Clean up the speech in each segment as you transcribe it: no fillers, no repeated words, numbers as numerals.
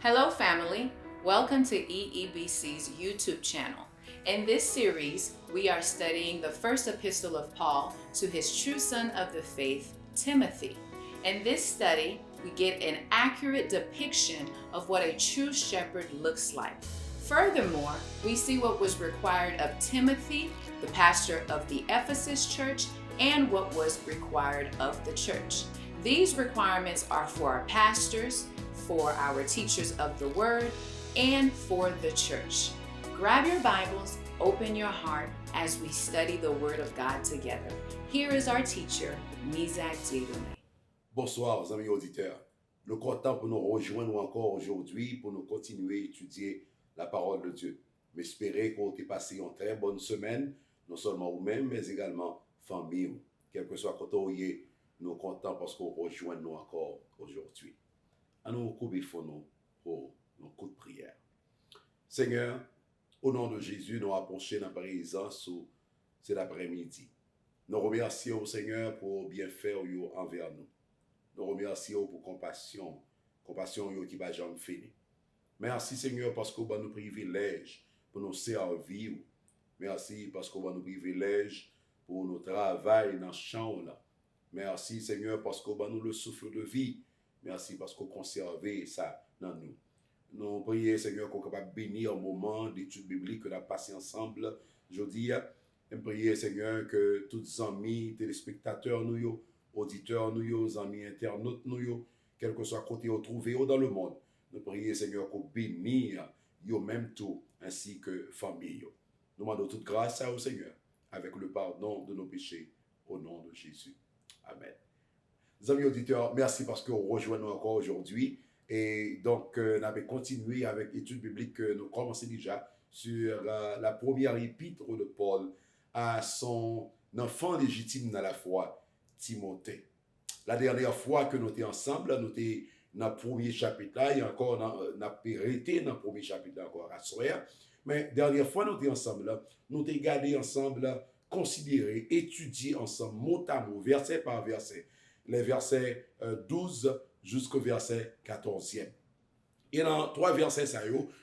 Hello, family. Welcome to EEBC's YouTube channel. In this series, we are studying the first epistle of Paul to his true son of the faith, Timothy. In this study, we get an accurate depiction of what a true shepherd looks like. Furthermore, we see what was required of Timothy, the pastor of the Ephesus church, and what was required of the church. These requirements are for our pastors, for our teachers of the word, and for the church. Grab your Bibles, open your heart as we study the word of God together. Here is our teacher, Mizak Dieudonné. Bonsoir, amis auditeurs. Nous comptons pour nous rejoindre encore aujourd'hui pour nous continuer à étudier la parole de Dieu. M'espérer que vous avez passé une très bonne semaine, non seulement vous-même, mais également famille. Quel que soit côté où vous êtes, nous comptons parce que vous rejoignez nous encore aujourd'hui. À nous couper nous pour nos coups de prière. Seigneur, au nom de Jésus, nous approchons dans la présence cet après-midi. Nous remercions Seigneur pour bienfaire envers nous. Nous remercions pour compassion qui va jamais finir. Merci Seigneur parce que vous nous privilège pour nous servir. Merci parce que vous nous privilège pour nous travailler dans le champ là. Merci Seigneur parce que vous nous le souffle de vie. Merci parce que vous conservez ça dans nous. Nous prions Seigneur qu'on soit capable de bénir un moment d'étude biblique que nous avons passé ensemble aujourd'hui. Nous prions Seigneur que tous les amis, téléspectateurs, nous, auditeurs, nous, amis internautes, nous, quel que soit côté où trouvé dans le monde, nous prions Seigneur qu'on bénisse yo même tout ainsi que famille. Nous demandons toute grâce à au Seigneur avec le pardon de nos péchés au nom de Jésus. Amen. Les amis auditeurs, merci parce que vous rejoignez nous encore aujourd'hui. Et donc, nous avons continué avec l'étude biblique que nous commençons déjà sur la première épître de Paul à son enfant légitime dans la foi, Timothée. La dernière fois que nous étions ensemble, nous étions dans le premier chapitre là, et encore nous avons arrêté dans le premier chapitre encore à soir. Mais dernière fois nous étions ensemble, nous avons gardé ensemble, considéré, étudié ensemble, mot à mot, verset par verset, les versets 12 jusqu'au verset 14e. Et dans trois versets,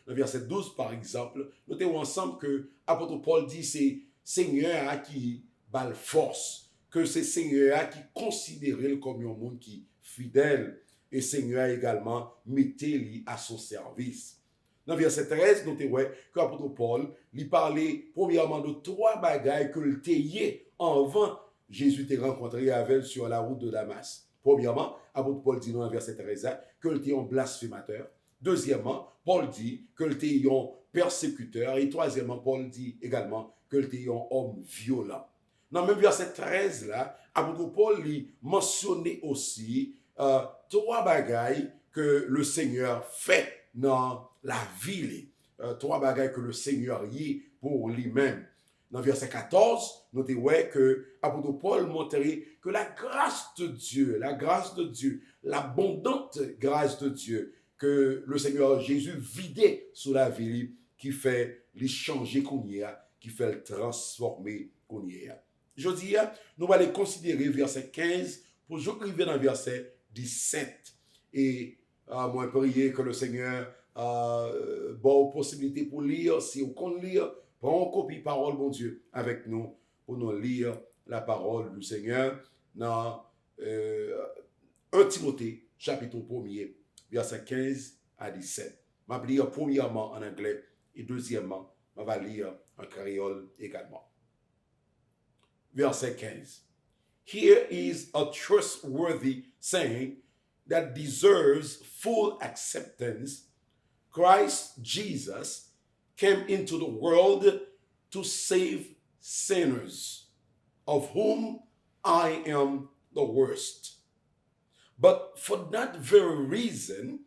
le verset 12 par exemple, nous avons ensemble que l'apôtre Paul dit c'est Seigneur qui bat la force, que c'est Seigneur qui considère comme un monde qui est fidèle, et Seigneur également mettez-lui à son service. Dans le verset 13, nous avons que l'apôtre Paul lui parlait premièrement de trois bagailles que le théier avant Jésus t'a rencontré avec sur la route de Damas. Premièrement, l'apôtre Paul dit dans le verset 13 que le théier un blasphémateur. Deuxièmement, Paul dit que le théier un persécuteur. Et troisièmement, Paul dit également que le théier un homme violent. Dans le même verset 13 là, l'apôtre Paul lui mentionnait aussi trois bagailles que le Seigneur fait dans la vie. Trois bagailles que le Seigneur y est pour lui-même. Dans le verset 14, notez que l'apôtre Paul montrait que la grâce de Dieu, l'abondante grâce de Dieu, que le Seigneur Jésus vidait sur la vie, qui fait les changer qu'on y a, qui fait le transformer qu'on y a. Je dis, nous allons considérer verset 15 pour arriver dans le verset 17. Et moi, prier que le Seigneur bonne possibilité pour lire, si on compte lire, prends copie parole, mon Dieu, avec nous, pour nous lire la parole du Seigneur dans 1 Timothée, chapitre 1er, verset 15 à 17. Je vais lire premièrement en anglais et deuxièmement, je vais lire en créole également. Verset 15. Here is a trustworthy saying that deserves full acceptance. Christ Jesus came into the world to save sinners, of whom I am the worst. But for that very reason,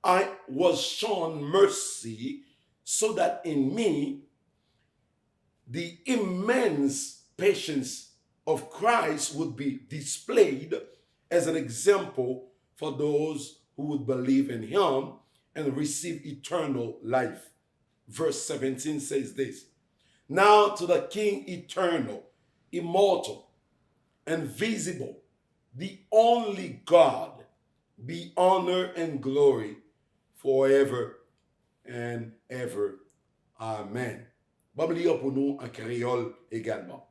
I was shown mercy, so that in me, the immense patience of Christ would be displayed as an example for those who would believe in him and receive eternal life. Verse 17 says this: Now to the King eternal, immortal, and visible, the only God, be honor and glory forever and ever. Amen. Bon, lire pour nous en créole également.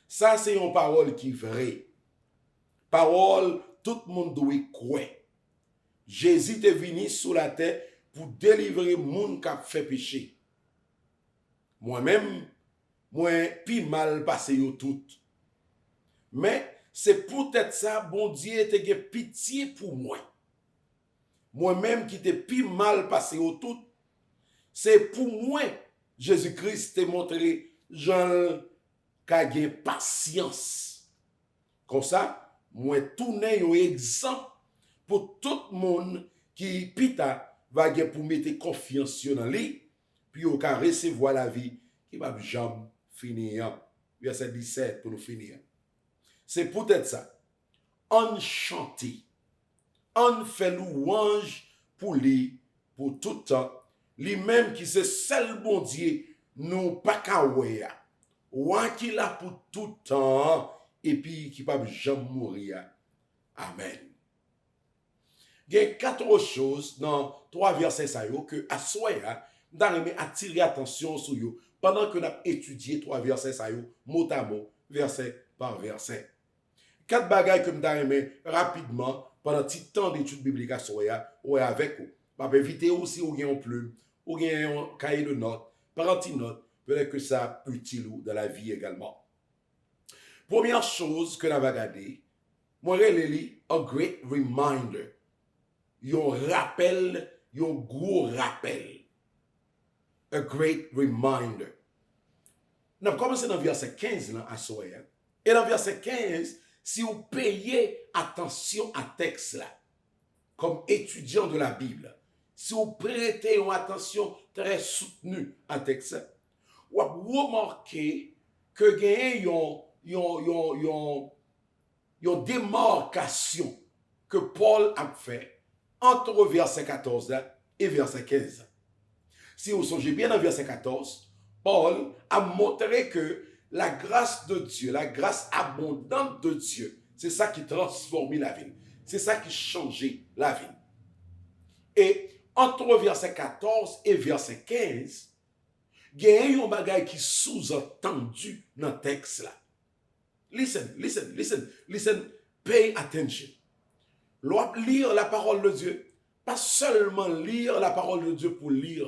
Ça, c'est une parole qui est vraie. Parole, tout le monde doit croire. Jésus est venu sur la terre pour délivrer les gens qui ont fait péché. Moi-même, moi, puis mal passé yo tout. Mais c'est peut-être ça, bon Dieu te gen pitié pour moi. Moi-même qui te plus mal passé au tout, c'est pour moi, Jésus-Christ te montré Jean qu'a gen patience. Comme ça, moi tourne un exemple pour tout le monde qui pita va gen pour mettre confiance dans lui, puis au ka recevoir la vie qui va jamais finir. Verset 17 pour nous finir. C'est peut-être ça. On chante, on fait louange pour lui, pour tout temps. Lui-même qui c'est seul bon Dieu, nous pas qu'à ouer. Ouan qui là pour tout temps, et puis qui pas jamais mourir. Amen. Il y a 4 choses dans 3 versets ça yo que à soya, nous attirer attention sur yo pendant que nous avons étudié 3 versets ça yo mot à mot, verset par verset. 4 bagages que nous avons rapidement pendant petit temps d'études bibliques à soya ou avec vous. Je vais éviter aussi ou bien en plume, ou bien un cahier de notes, par anti-notes, peut-être que ça utile dans la vie également. Première chose que nous avons regardé, moi je lis a great reminder. Yon rappel, yon gros rappel. A great reminder. Nous avons commencé dans le verset 15 là, à soya. Et dans le verset 15, si vous payez attention à texte là, comme étudiant de la Bible, si vous prêtez une attention très soutenue à texte, vous remarquez que il y a une démarcation que Paul a fait entre verset 14 là, et verset 15. Si vous songez bien dans verset 14, Paul a montré que la grâce de Dieu, la grâce abondante de Dieu, c'est ça qui transforme la vie. C'est ça qui change la vie. Et entre verset 14 et verset 15, il y a un bagage qui sous-entendu dans le texte là. Listen, pay attention. L'on lire la parole de Dieu, pas seulement lire la parole de Dieu pour lire.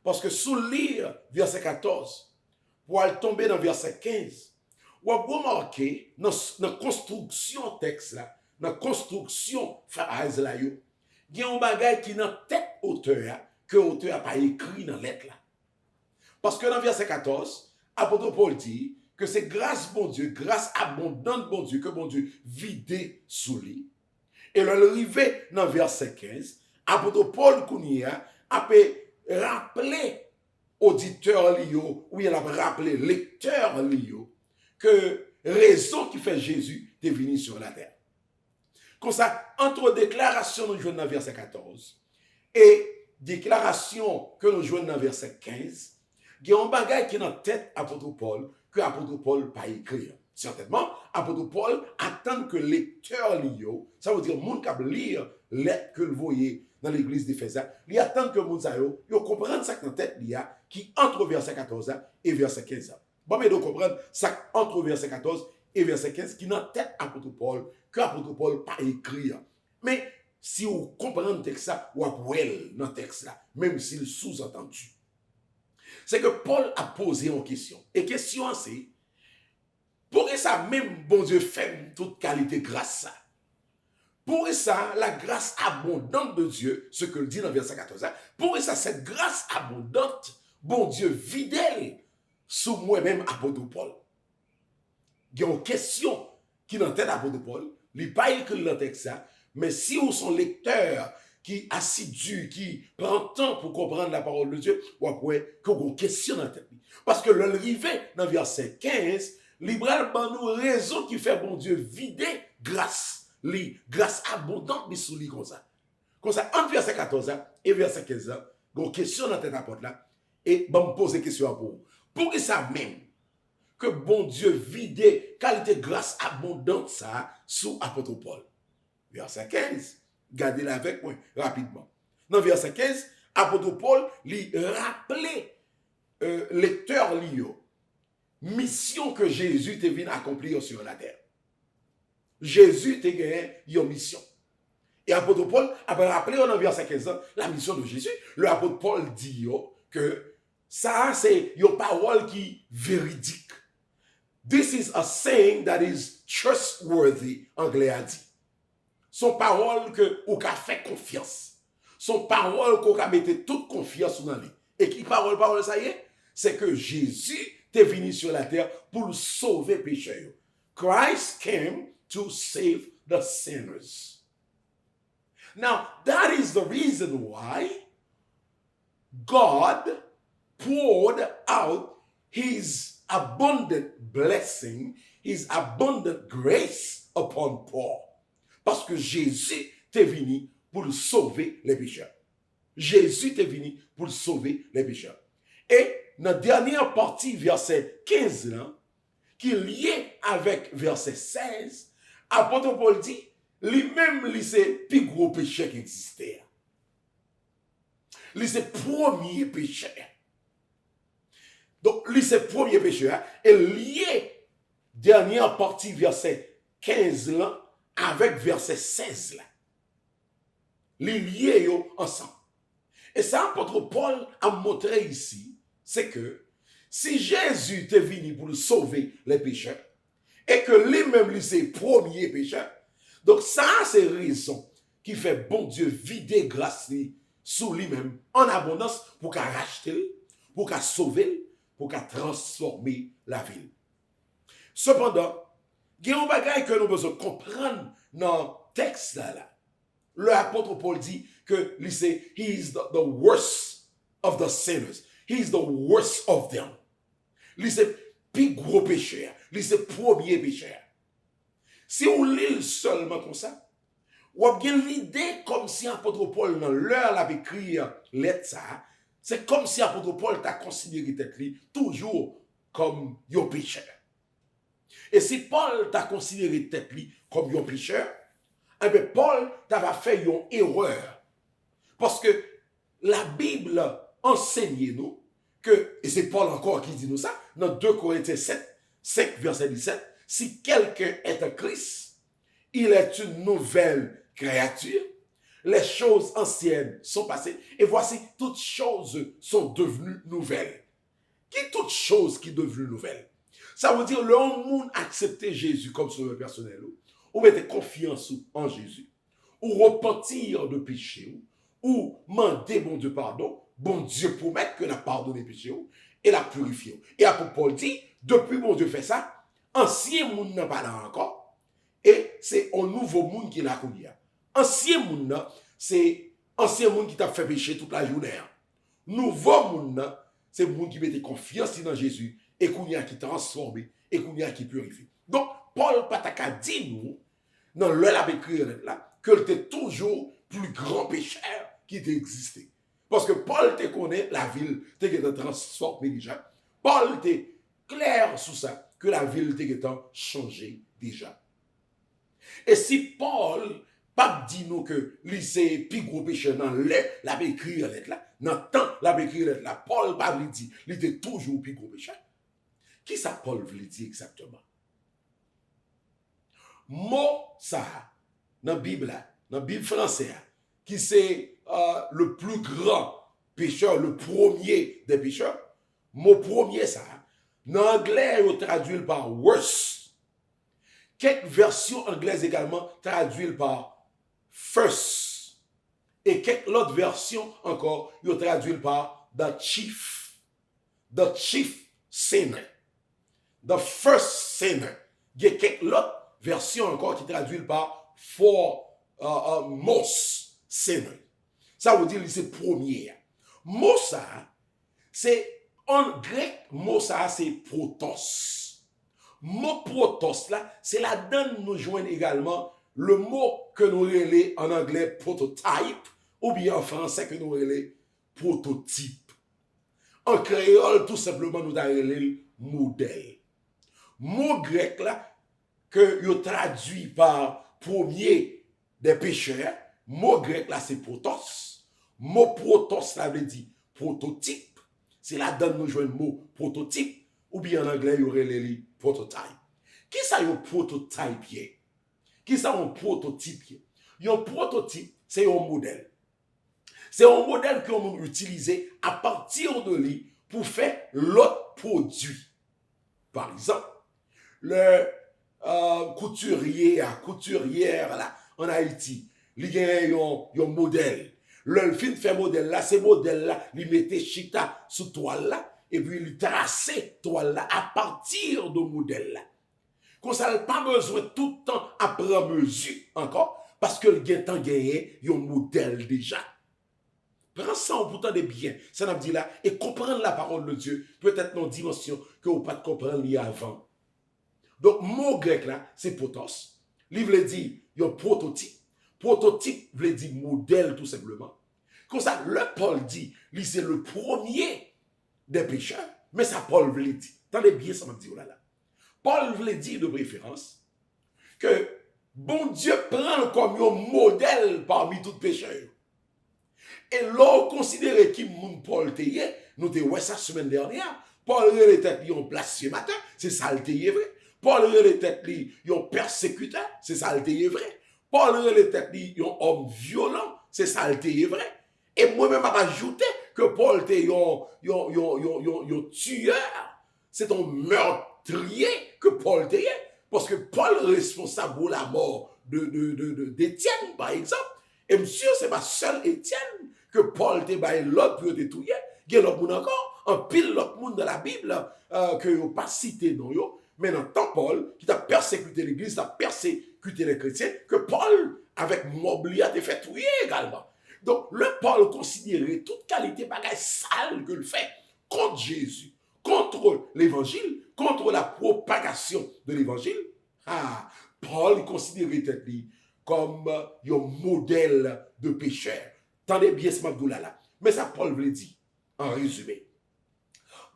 Parce que sous lire verset 14, pour aller tomber dans verset 15, on va remarquer dans la construction texte là, dans la construction phrase là, il y a un bagage qui est dans tête auteur, que l'auteur n'a pas écrit dans la lettre là. Parce que dans verset 14, apôtre Paul dit que c'est grâce bon Dieu, grâce abondante bon Dieu, que bon Dieu vidé sous lui. Et l'arrivée dans verset 15, apôtre Paul Kounia a rappelé auditeur Lio, ou il a rappelé lecteur Lio, que raison qui fait Jésus est venu sur la terre. Comme ça, entre déclaration que nous jouons dans verset 14 et déclaration que nous jouons dans verset 15, il y a un bagage qui est dans la tête apôtre Paul, que apôtre Paul n'a pas écrit. Certainement, apôtre Paul attend que lecteur Lio, ça veut dire monde qui lire lettre que vous voyez dans l'église d'Éphèse, il attend que moun sa yo comprendre ça dans la tête qui entre verset 14 et verset 15. Bon, mais donc comprendre ça entre verset 14 et verset 15 qui dans la tête apôtre Paul, que apôtre Paul pas écrit. Mais si vous comprenez le texte ça, ou après dans le texte là, même s'il sous-entendu. C'est que Paul a posé une question. Et question c'est, pour ça même bon Dieu fait toute qualité grâce ça. Pour ça, la grâce abondante de Dieu, ce que le dit dans le verset 14, pour ça, cette grâce abondante, bon Dieu fidèle, sous moi-même, apôtre Paul. Il y a une question qui dans la tête d'apôtre Paul, il n'est pas écrit dans le texte, mais si vous sont lecteurs, qui assidu, qui prend temps pour comprendre la parole de Dieu, ou après, que vous question dans la tête. Parce que l'arrivée dans le verset 15, libéral ban nous raison qui fait bon Dieu vider grâce. Grâce abondante, mais sous lui comme ça. Comme ça, entre verset 14 et verset 15, il y a une question dans la tête d'apôtre là, et je me pose une question pour vous. Pour que ça même, que bon Dieu vide qualité grâce abondante ça sous apôtre Paul. Verset 15, gardez-la avec moi rapidement. dans le verset 15, apôtre Paul lui rappelait lecteur Lio, mission que Jésus te venu accomplir sur la terre. Jésus te gagné une mission. Et apôtre Paul a rappelé dans le verset 15 la mission de Jésus. Le apôtre Paul dit que ça c'est une parole qui véridique. This is a saying that is trustworthy, anglais a dit. Son parole que ou ka fait confiance. Son parole qu'on a mettre toute confiance dans lui. Et qui parole ça y est, c'est que Jésus est venu sur la terre pour sauver les pécheurs. Christ came to save the sinners. Now, that is the reason why God poured out his abundant blessing, his abundant grace upon Paul. Parce que Jésus est venu pour sauver les pécheurs. Jésus est venu pour sauver les pécheurs. Et dans la dernière partie, verset 15, là, qui est lié avec verset 16, apôtre Paul dit, lui-même, c'est le plus gros péché qui existait. C'est le premier péché. Donc, c'est le premier péché. Et lié, dernière partie, verset 15, là, avec verset 16, là. Les liés ensemble. Et ça, apôtre Paul a montré ici, c'est que si Jésus est venu pour sauver les pécheurs, et que lui-même, c'est le premier pécheur, donc ça, c'est raison qui fait bon Dieu vider grâce sur lui-même en abondance pour qu'à racheter, pour qu'à sauver, pour qu'à transformer la ville. Cependant, il y a un bagage que nous devons comprendre dans le texte là. L'apôtre Paul dit que he is the worst of the sinners. He is the worst of them. C'est le plus gros pécheur. C'est le premier pécheur. Si on lit seulement comme ça, on a bien l'idée comme si l'apôtre Paul, dans l'heure avait écrit lettre ça, c'est comme si l'apôtre Paul t'a considéré tête toujours comme un pécheur. Et si Paul t'a considéré tête comme un pécheur, eh bien Paul t'a fait une erreur. Parce que la Bible enseigne nous que, et c'est Paul encore qui dit nous ça, dans 2 Corinthiens 7, 5 verset 17, si quelqu'un est un Christ, il est une nouvelle créature, les choses anciennes sont passées, et voici, toutes choses sont devenues nouvelles. Qui toutes choses qui sont devenues nouvelles? Ça veut dire, le monde accepter Jésus comme sauveur personnel, ou mettre confiance en Jésus, ou repentir de péché, ou demander bon Dieu pardon, bon Dieu promet que la pardonné péché, et la purifier. Et apôtre Paul dit, depuis bon Dieu fait ça, ancien monde n'a pas là encore, et c'est un nouveau monde qui l'a connu. Ancien monde, c'est ancien monde qui t'a fait pécher toute la journée. Nouveau monde, c'est le monde qui met confiance dans Jésus, et qui transforme, et qui purifie. Donc, Paul Pataka dit nous, dans le écrit là, que était toujours plus grand pécheur qui existait. Parce que Paul te connaît la ville, te transformée déjà. Paul te clair sur ça, que la ville te changée déjà. Et si Paul pas dit nous que c'est plus gros péché dans la écrit là, dans le temps la écrit là, Paul pas lui dit, il était toujours plus gros péché. Qui ça Paul veut dire exactement? Mot ça, dans la Bible française, qui c'est le plus grand pécheur, le premier des pécheurs, mot premier ça, dans l'anglais, on traduit par worse. Quelques versions anglaises également traduisent par first. Et quelques autres versions encore, on traduit par the chief sinner. The first sinner. Il y a quelques autres versions encore qui traduisent par most sinner. Ça veut dire c'est premier. Mot ça, c'est en grec, mot ça c'est protos. Mot protos là, c'est là-dedans nous joignons également le mot que nous relais en anglais prototype ou bien en français que nous relais prototype. En créole, tout simplement, nous relais modèle. Mot grec là, que vous traduit par premier des pécheurs, mot grec là c'est protos. Mot protos, ça veut dire prototype. C'est là-dedans nous jouons le mot prototype. Ou bien en anglais, il y aurait les prototype. Qui ça un prototype? Qui ça un prototype? Un prototype, c'est un modèle. C'est un modèle qu'on utilise à partir de lui pour faire l'autre produit. Par exemple, le couturière là, en Haïti, il y a un modèle. Le film fait modèle là, ces modèles là, il mettait chita sous toile là, et puis il traçait toile là à partir de modèle là. Comme ça, il n'a pas besoin tout le temps à prendre mesure encore, parce que le gain gagné, il y a un modèle déjà. Prends ça en pourtant des biens, ça n'a dit là, et comprendre la parole de Dieu, peut-être dans une dimension que vous pas comprendre avant. Donc, mot grec là, c'est potos. Il veut dire, il y a un prototype. Prototype veut dire modèle tout simplement. Comme ça, le Paul dit, lui c'est le premier des pécheurs. Mais ça, Paul veut dire. Attendez bien ça m'a dit là. Paul veut dire de préférence que bon Dieu prend comme un modèle parmi tous les pécheurs. Et l'on considère qui moun Paul teye, nous te ouais ça semaine dernière, Paul était un blasphémateur, c'est ça le teye vrai. Paul était un persécuteur, c'est ça le teye vrai. Paul était un homme violent, c'est ça le teye vrai. Et moi-même, j'ai ajouté que Paul était un tueur, c'est un meurtrier que Paul était, parce que Paul est responsable de la mort d'Étienne, par exemple. Et monsieur, c'est pas seul Étienne que Paul te baille l'autre pour te tuer. Il y a l'autre monde encore, un pile l'autre monde de la Bible que vous pas cité non yo. Mais dans temps Paul, qui t'a persécuté l'église, t'a persécuté les chrétiens, que Paul, avec Mobli, a été fait tuer également. Donc, le Paul considérait toute qualité bagaille sale que le fait contre Jésus, contre l'évangile, contre la propagation de l'évangile. Ah, Paul considérait tête comme un modèle de pécheur. Tendez bien ce magdoula là. Mais ça, Paul veut dire, en résumé.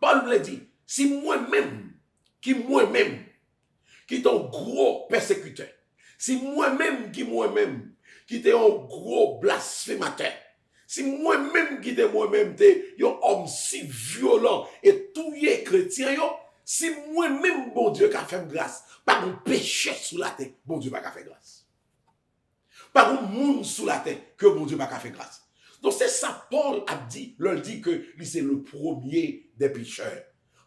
Paul veut dire, si moi-même, qui est un gros persécuteur, si moi-même, qui est un gros blasphémateur, si moi-même, qui est un homme si violent et touillé chrétien, si moi-même, bon Dieu, qui a fait grâce, pas mon péché sous la terre, bon Dieu, pas fait grâce. Pas un monde sous la terre que mon Dieu m'a fait grâce. Donc c'est ça Paul a dit, leur dit que lui c'est le premier des pécheurs.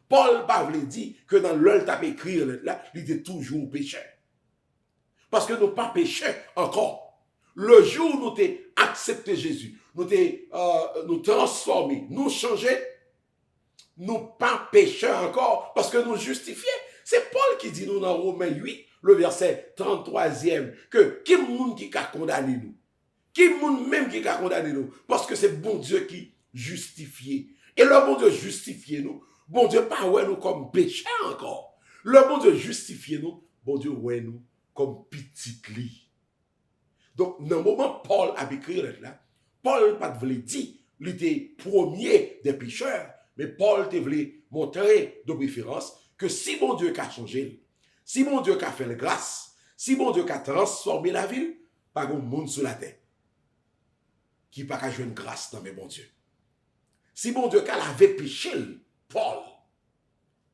Paul pas dit que dans l'heure t'a écrit là, il était toujours pécheur. Parce que nous pas pécheurs encore. Le jour où nous t'avons accepté Jésus, nous nous transformés, nous changés, nous pas pécheurs encore parce que nous justifiés. C'est Paul qui dit nous dans Romains 8, le verset 33e, que qui monde qui a condamné nous? Qui monde même qui a condamné nous? Parce que c'est bon Dieu qui justifie. Et le bon Dieu justifie nous. Bon Dieu pas ouais nous comme pécheurs encore. Le bon Dieu justifie nous. Bon Dieu ouais nous comme petit lit. Donc, dans le moment Paul a écrit là, Paul pas voulu dire il était premier des pécheurs, mais Paul te voulait montrer de préférence que si bon Dieu a changé, si mon Dieu a fait la grâce, si mon Dieu a transformé la ville, pas de monde sur la terre qui n'a pas jouer une grâce dans mes bon Dieu. Si mon Dieu a lavé péché, Paul,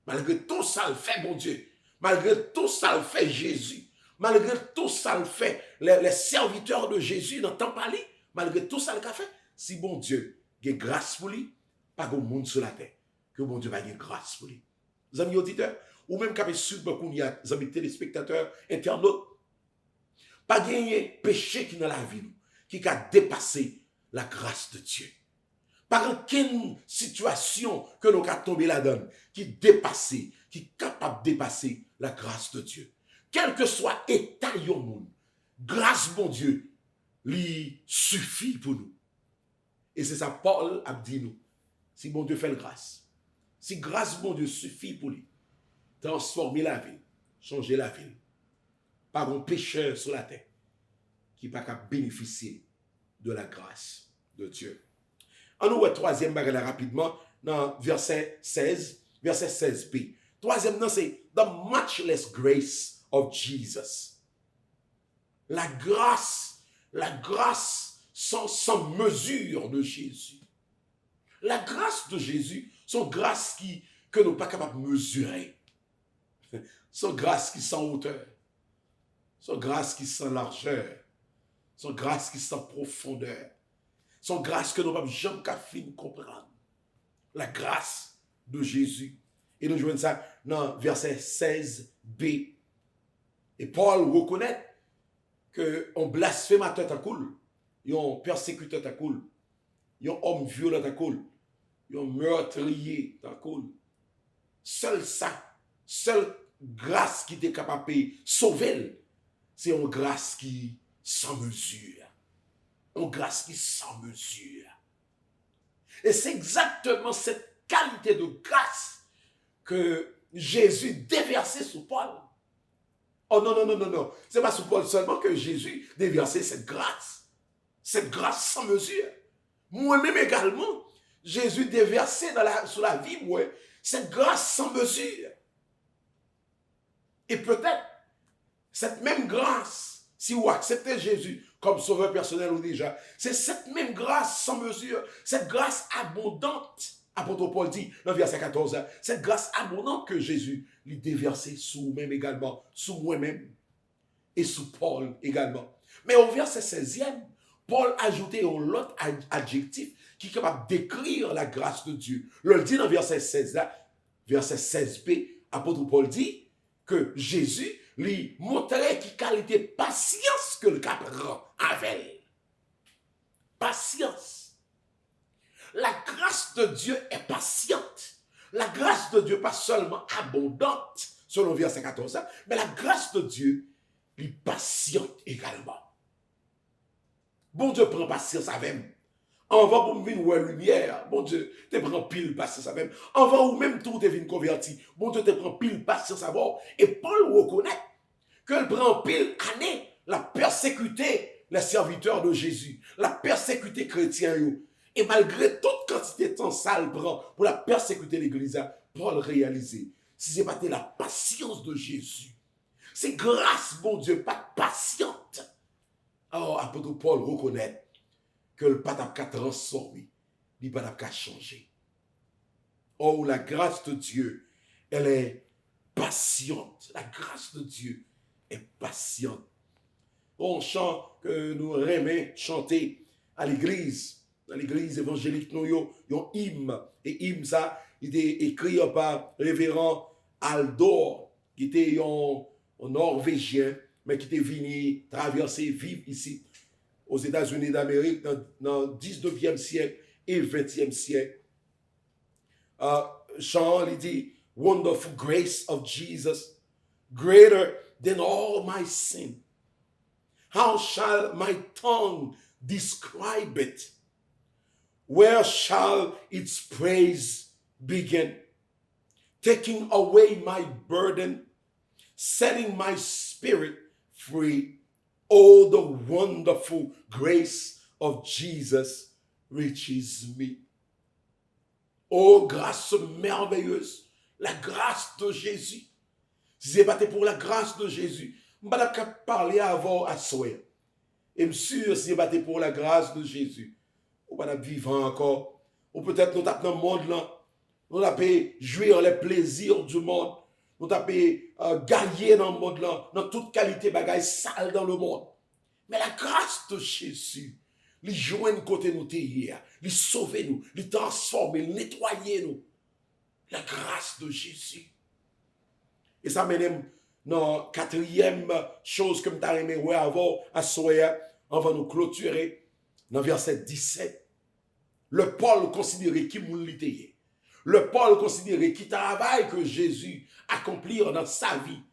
malgré tout ça le fait, mon Dieu, malgré tout ça le fait Jésus, malgré tout ça le fait les serviteurs de Jésus dans le temps parlé, malgré tout ça le fait, si bon Dieu a grâce pour lui, pas de monde sur la terre que mon Dieu va avoir grâce pour lui. Les amis auditeurs, ou même quand vous beaucoup il y a des amis téléspectateurs, internautes, pas gagner péché qui dans la vie, qui a dépassé la grâce de Dieu. Par aucune situation que nous avons tombé là-dedans, qui dépasse, qui est capable de dépasser la grâce de Dieu. Quel que soit l'état du monde, grâce bon Dieu, lui suffit pour nous. Et c'est ça Paul a dit nous. Si bon Dieu fait la grâce, si grâce bon Dieu suffit pour lui, transformer la vie, changer la vie, par un pécheur sur la terre qui n'a pas bénéficier de la grâce de Dieu. On nous voit troisième bagage rapidement dans verset 16b. Troisième, c'est the matchless grace of Jesus. La grâce sans mesure de Jésus. La grâce de Jésus, son grâce que nous ne sommes pas capables de mesurer. Son grâce qui sans hauteur. Son grâce qui sans largeur. Son grâce qui sans profondeur. Son grâce que nous ne pouvons jamais comprendre. La grâce de Jésus. Et nous jouons ça dans verset 16b. Et Paul reconnaît qu'un blasphémateur t'a cool, un persécuteur t'a cool, un homme violent t'a cool, un meurtrier t'a cool. Seul ça, seule grâce qui t'est capable de sauver, c'est une grâce qui sans mesure. Une grâce qui sans mesure. Et c'est exactement cette qualité de grâce que Jésus déversait sur Paul. Oh non. C'est pas sur Paul seulement que Jésus déversait cette grâce. Cette grâce sans mesure. Moi-même également, Jésus déversait sur la vie, moi, cette grâce sans mesure. Et peut-être, cette même grâce, si vous acceptez Jésus comme sauveur personnel ou déjà, c'est cette même grâce sans mesure, cette grâce abondante, apôtre Paul dit dans verset 14, cette grâce abondante que Jésus lui déversait sous vous-même également, sous moi-même et sous Paul également. Mais au verset 16e, Paul ajoutait un autre adjectif qui est capable d'écrire la grâce de Dieu. Le dit dans verset 16, verset 16b, apôtre Paul dit que Jésus lui montrait qui qualité patience que le cap prend avec. Patience. La grâce de Dieu est patiente. La grâce de Dieu pas seulement abondante, selon verset 14, mais la grâce de Dieu lui patiente également. Bon Dieu prend patience avec moi. Avant pour me venir voir lumière, bon Dieu, te prend pile patience avec moi. Avant ou même tout te vient converti, bon Dieu te prend pile patience avec moi. Et Paul reconnaît qu'elle prend pile année la persécuter les serviteurs de Jésus, la persécuter chrétiens. Et malgré toute quantité de temps ça le prend pour la persécuter l'église, Paul réalisait, si c'est pas la patience de Jésus, c'est grâce, bon Dieu, pas patiente. Alors, apôtre Paul reconnaît que le pas n'a transformé, il n'a pas changé. Oh, la grâce de Dieu, elle est patiente. La grâce de Dieu est patiente. On chante que nous aimons chanter à l'église, dans l'église évangélique, nous avons un hymne. Et hymne, ça, il est écrit par révérend Aldor, qui était un Norvégien, mais qui était venu traverser, vivre ici, aux États-Unis d'Amérique, dans le 19e siècle et 20e siècle. Chant, il dit, Wonderful grace of Jesus, greater than all my sin. How shall my tongue describe it? Where shall its praise begin? Taking away my burden, setting my spirit free. Oh, the wonderful grace of Jesus reaches me. Oh, grâce merveilleuse, la grâce de Jésus. Si c'est pas pour la grâce de Jésus, je ne vais pas parler avant à soi. Et sûr, si c'est pas pour la grâce de Jésus, on va vivre encore. Ou peut-être nous tapons dans le monde là, nous tapons jouir les plaisirs du monde, nous tapons gagner dans le monde là, dans toute qualité bagaille sale dans le monde. Mais la grâce de Jésus, lui joindre côté nous hier, lui sauver nous, lui transformer, lui nettoyer nous. La grâce de Jésus. Et ça mène dans quatrième chose que je aimé voir avant à soir, on va nous clôturer dans verset 17. Le Paul considérait qui moun l'était. Le Paul considérait qui travail que Jésus accomplit dans sa vie.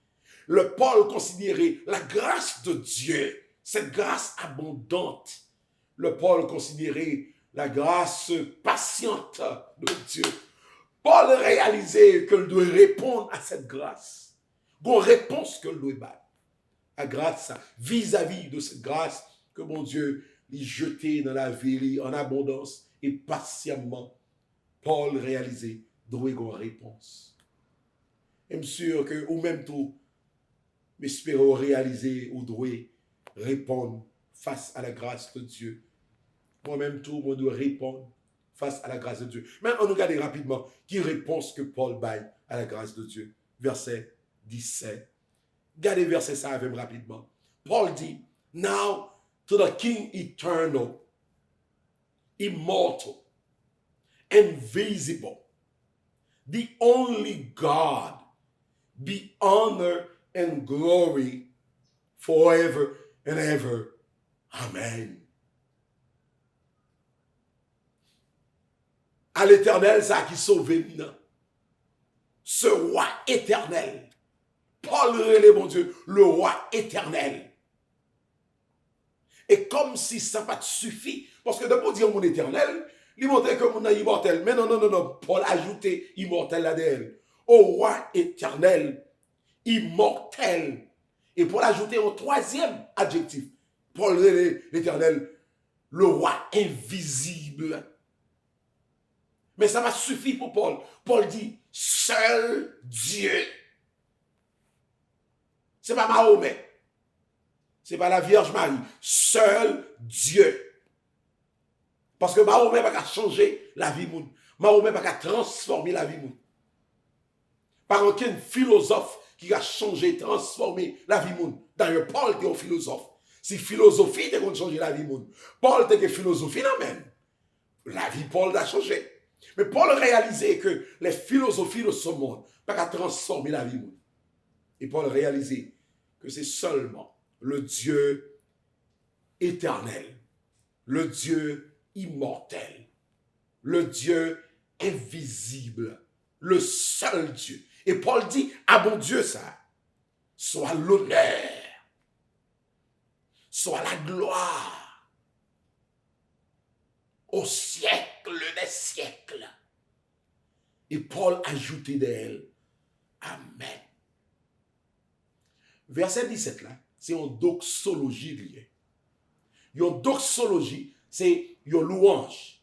Le Paul considérait la grâce de Dieu, cette grâce abondante. Le Paul considérait la grâce patiente de Dieu. Paul réalisait qu'il doit répondre à cette grâce. Bon réponse que doit battre. À grâce vis-à-vis de cette grâce que mon Dieu lui jetait dans la vie en abondance et patiemment. Paul réalisait doit une réponse. Et je suis sûr que ou même tout, m'espérons réaliser ou doit répondre face à la grâce de Dieu moi-même tout, moi dois répondre face à la grâce de Dieu. Maintenant, on regarde rapidement qui réponse que Paul baille à la grâce de Dieu. Verset 17. Regardez verset ça avec rapidement. Paul dit, now to the King eternal, immortal, invisible, the only God, be honor and glory forever and ever. Amen. À l'éternel, ça qui sauve nous. Ce roi éternel. Paul relève, mon Dieu, le roi éternel. Et comme si ça n'a pas suffi, parce que de pour dire mon éternel, il montrait que mon immortel. Mais non. Paul a ajouté immortel là-dedans. Au roi éternel, immortel. Et Paul a ajouté un troisième adjectif. Paul relève l'éternel, le roi invisible. Mais ça m'a suffi pour Paul. Paul dit, seul Dieu. C'est pas Mahomet. C'est pas la Vierge Marie. Seul Dieu. Parce que Mahomet n'a pas changé la vie moun. Mahomet n'a pas transformer la vie moun. Par aucun philosophe qui a changé, transformé la vie moun. D'ailleurs, Paul était un philosophe. Si philosophie était qu'on changer la vie moun. Paul était philosophie, non même. La vie Paul a changé. Mais Paul réalisait que les philosophies de ce monde n'ont pas transformer la vie moun. Et Paul réalisait que c'est seulement le Dieu éternel, le Dieu immortel, le Dieu invisible, le seul Dieu. Et Paul dit, à mon Dieu ça, soit l'honneur, soit la gloire, au siècle des siècles. Et Paul ajoutait d'elle, Amen. Verset 17 là, c'est une doxologie liée. Une doxologie, c'est une louange.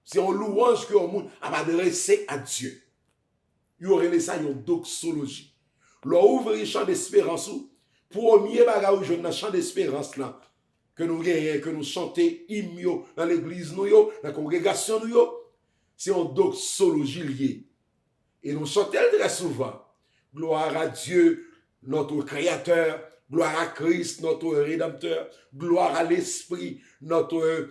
C'est une louange que le monde a adressé à Dieu. Il y aurait ça une doxologie. L'on ouvre le champ d'espérance, premier bagage où je dans champ d'espérance là, que nous gagnons, que nous chantons hymnes dans l'église, dans la congrégation, c'est une doxologie liée. Et nous chantons très souvent, gloire à Dieu, notre Créateur, gloire à Christ, notre Rédempteur, gloire à l'Esprit, notre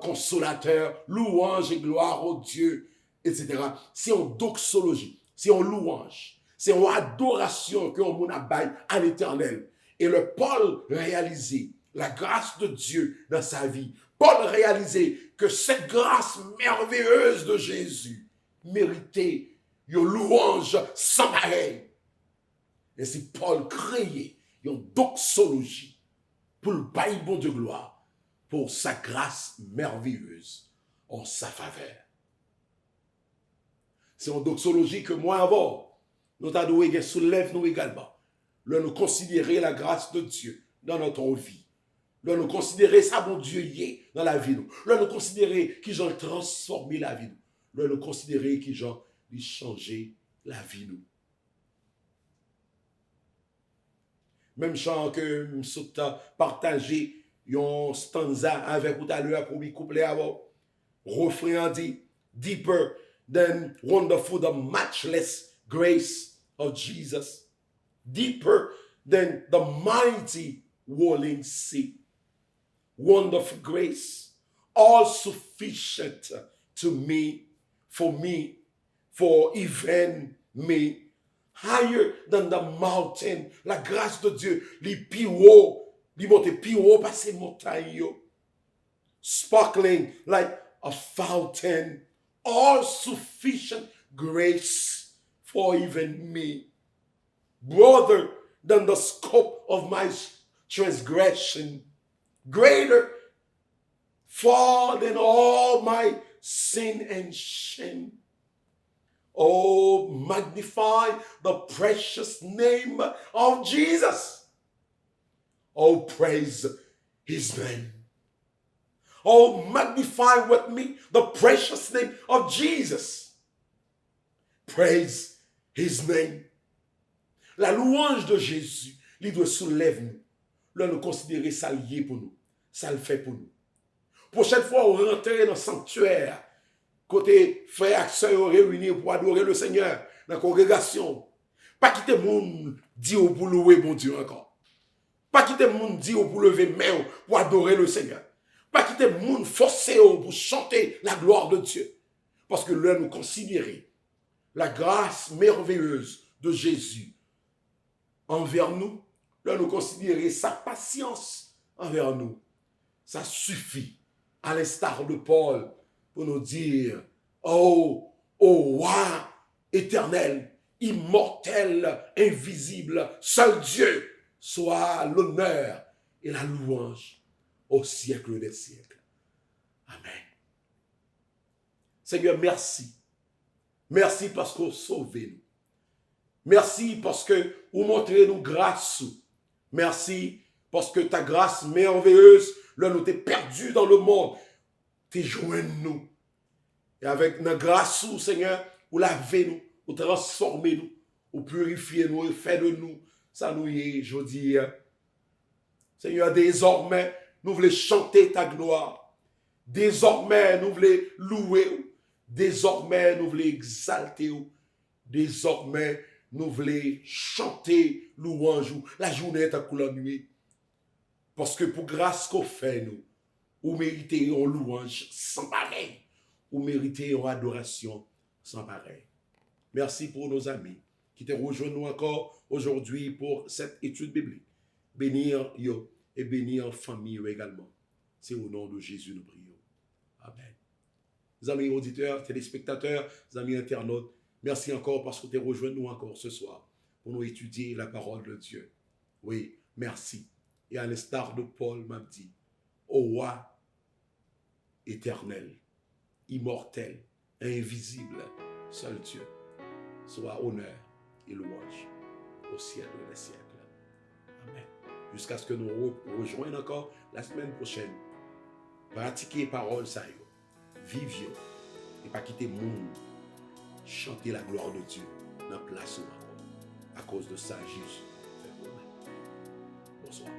Consolateur, louange et gloire au Dieu, etc. C'est une doxologie, c'est une louange, c'est une adoration que l'on a bail à l'Éternel. Et le Paul réalisait la grâce de Dieu dans sa vie. Paul réalisait que cette grâce merveilleuse de Jésus méritait une louange sans pareil. Et si Paul créait une doxologie pour le bail bon de gloire, pour sa grâce merveilleuse en sa faveur. C'est une doxologie que moi avant, nous t'adoué soulève nous également. Nous considérer la grâce de Dieu dans notre vie. Nous considérer ça bon Dieu y est dans la vie. Nous considérer qui j'en transformé la vie. Nous considérer qui j'en changé la vie nous. Même chant que nous partagé un stanza avec tout à l'heure pour lui coupler avant. Refrain dit, deeper than wonderful the matchless grace of Jesus. Deeper than the mighty rolling sea. Wonderful grace, all sufficient to me, for even me. Higher than the mountain. La grâce de Dieu, les plus haut, les monter plus haut par ces montagnes. Sparkling like a fountain. All sufficient grace for even me. Broader than the scope of my transgression. Greater far than all my sin and shame. Oh, magnify the precious name of Jesus. Oh, praise his name. Oh, magnify with me the precious name of Jesus. Praise his name. La louange de Jésus, il doit soulever nous. Là, nous considérer ça lié pour nous. Ça le fait pour nous. Prochaine fois, on rentre dans le sanctuaire. Côté frères et sœurs réunis pour adorer le Seigneur dans la congrégation. Pas quitter le monde dire pour louer bon Dieu encore. Pas quitter le monde dire pour lever main pour adorer le Seigneur. Pas quitter le monde forcer pour chanter la gloire de Dieu. Parce que là, nous considérer la grâce merveilleuse de Jésus envers nous. Là, nous considérer sa patience envers nous. Ça suffit, à l'instar de Paul, pour nous dire, oh roi éternel, immortel, invisible, seul Dieu, soit l'honneur et la louange au siècle des siècles. Amen. Seigneur, merci. Merci parce que vous sauvez nous. Merci parce que vous montrez nous grâce. Merci parce que ta grâce merveilleuse, là nous t'es perdu dans le monde, t'es joint nous. Et avec notre grâce, Seigneur, vous lavez nous, vous transformez nous, vous purifiez nous, vous faites de nous. Ça nous y est, je dis. Seigneur, désormais, nous voulons chanter ta gloire. Désormais, nous voulons louer. Désormais, nous voulons exalter. Désormais, nous voulons chanter louange. La journée est à couleur nuit. Parce que pour grâce qu'on fait, nous, vous méritez une louange sans pareil. Vous méritez une adoration sans pareil. Merci pour nos amis qui te rejoignent nous encore aujourd'hui pour cette étude biblique. Bénir yo et bénir famille également. C'est au nom de Jésus nous prions. Amen. Les amis auditeurs, téléspectateurs, les amis internautes, merci encore parce que tu rejoint nous encore ce soir pour nous étudier la parole de Dieu. Oui, merci. Et à l'instar de Paul m'a dit, ô roi éternel, immortel, invisible, seul Dieu, soit honneur et louange au siècle des siècles. Amen. Jusqu'à ce que nous rejoignions encore la semaine prochaine. Pratiquez parole ça, vivez et pas quitter le monde. Chantez la gloire de Dieu dans la place où à cause de ça, Jésus fait pour nous. Bonsoir.